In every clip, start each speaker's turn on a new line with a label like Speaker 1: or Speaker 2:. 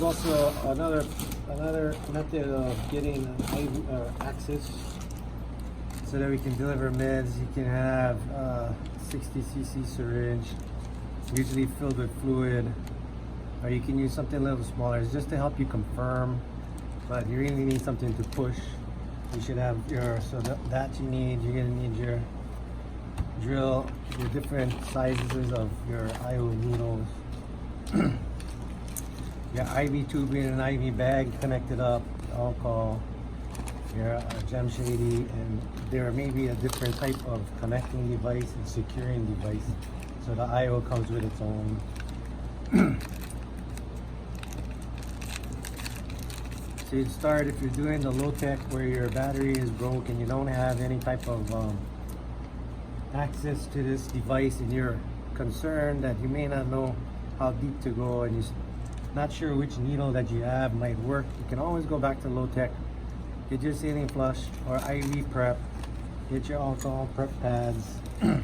Speaker 1: also another method of getting access so that we can deliver meds. You can have 60 cc syringe, usually filled with fluid, or you can use something a little smaller. It's just to help you confirm, but you really need something to push. You should have your, that you need, you're gonna need your drill, your different sizes of your IO needles, your IV tubing and IV bag connected up, alcohol, your gem shady, and there may be a different type of connecting device and securing device. So the IO comes with its own. So you'd start, if you're doing the low tech where your battery is broke and you don't have any type of access to this device, and you're concerned that you may not know how deep to go and you're not sure which needle that you have might work, you can always go back to low tech. Get your saline flush or IV prep, get your alcohol prep pads, you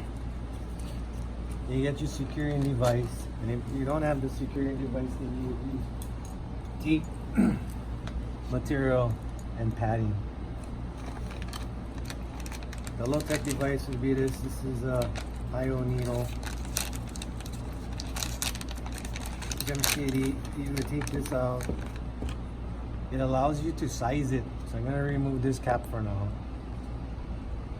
Speaker 1: get your securing device, and if you don't have the securing device, then you use tape, material, and padding. The low tech device would be this. This is a IO needle. Gem shady. You would take this out. It allows you to size it. So I'm gonna remove this cap for now.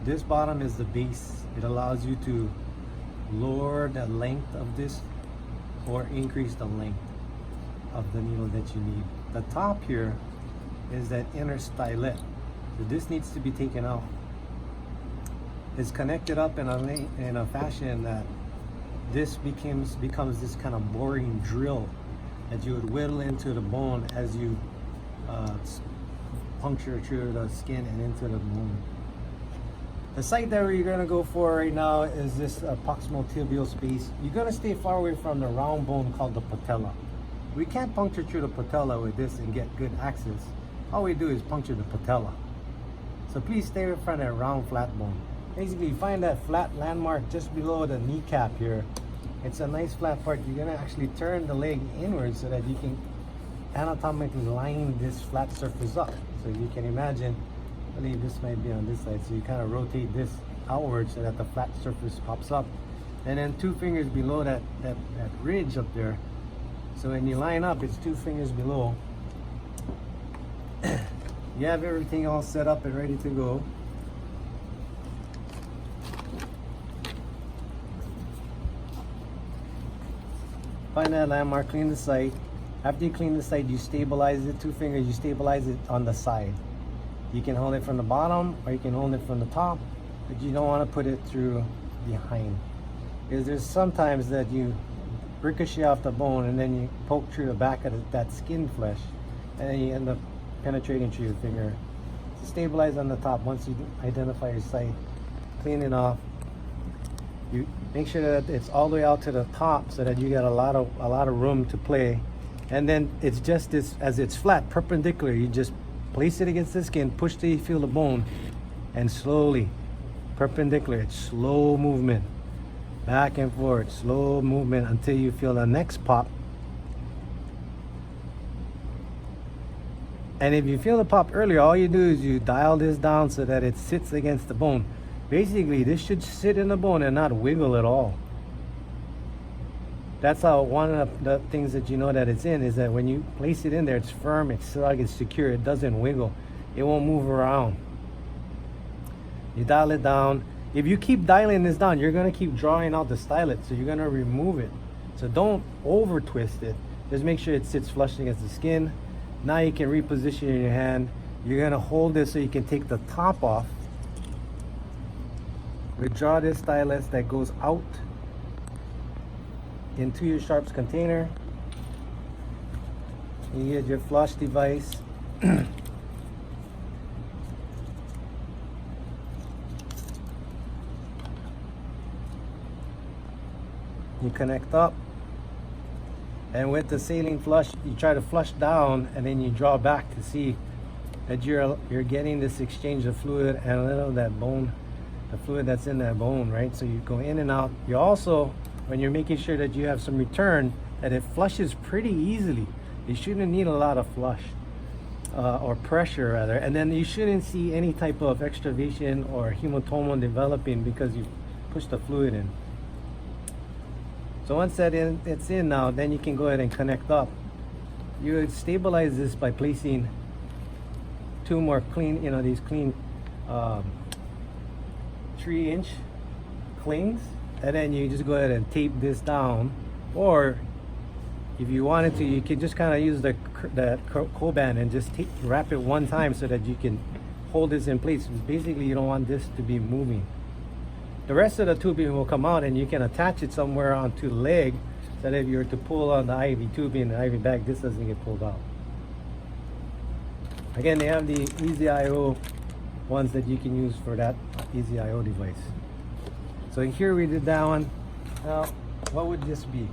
Speaker 1: This bottom is the base. It allows you to lower the length of this or increase the length of the needle that you need. The top here is that inner stylet. So this needs to be taken out. It's connected up in a fashion that this becomes this kind of boring drill that you would whittle into the bone as you puncture through the skin and into the bone. The site that we're gonna go for right now is this proximal tibial space. You're gonna stay far away from the round bone called the patella. We can't puncture through the patella with this and get good access. All we do is puncture the patella. So please stay in front of that round flat bone. Basically, you find that flat landmark just below the kneecap here. It's a nice flat part. You're gonna actually turn the leg inwards so that you can anatomically line this flat surface up. So you can imagine, I believe this might be on this side. So you kind of rotate this outward so that the flat surface pops up. And then 2 fingers below that ridge up there. So when you line up, it's 2 fingers below. You have everything all set up and ready to go. Find that landmark, clean the site. After you clean the site, you stabilize it, 2 fingers, you stabilize it on the side. You can hold it from the bottom or you can hold it from the top, but you don't want to put it through behind. Because there's sometimes that you ricochet off the bone and then you poke through the back of that skin flesh and then you end up penetrating through your finger. So stabilize on the top. Once you identify your site, clean it off. You make sure that it's all the way out to the top so that you get a lot of room to play. And then it's just this, as it's flat, perpendicular, you just place it against the skin, push till you feel the bone, and slowly, perpendicular, it's slow movement, back and forth, slow movement until you feel the next pop. And if you feel the pop earlier, all you do is you dial this down so that it sits against the bone. Basically, this should sit in the bone and not wiggle at all. That's how one of the things that you know that it's in is that when you place it in there, it's firm, it's snug, it's secure, it doesn't wiggle. It won't move around. You dial it down. If you keep dialing this down, you're gonna keep drawing out the stylet, so you're gonna remove it. So don't over twist it. Just make sure it sits flush against the skin. Now you can reposition in your hand. You're gonna hold this so you can take the top off. Withdraw this stylus that goes out into your sharps container. You get your flush device. You connect up, and with the saline flush, you try to flush down, and then you draw back to see that you're getting this exchange of fluid and a little of that bone, the fluid that's in that bone, right? So you go in and out. You also, when you're making sure that you have some return, that it flushes pretty easily. You shouldn't need a lot of flush or pressure rather, and then you shouldn't see any type of extravasation or hematoma developing because you push the fluid in. So once it's in now, then you can go ahead and connect up. You would stabilize this by placing two more clean, these clean 3-inch clings, and then you just go ahead and tape this down, or if you wanted to, you can just kind of use that Coban and just wrap it one time so that you can hold this in place. Basically, you don't want this to be moving. The rest of the tubing will come out, and you can attach it somewhere onto the leg so that if you were to pull on the IV tubing, the IV bag, this doesn't get pulled out. Again, they have the Easy IO ones that you can use for that Easy IO device. So here we did that one. Now, what would this be?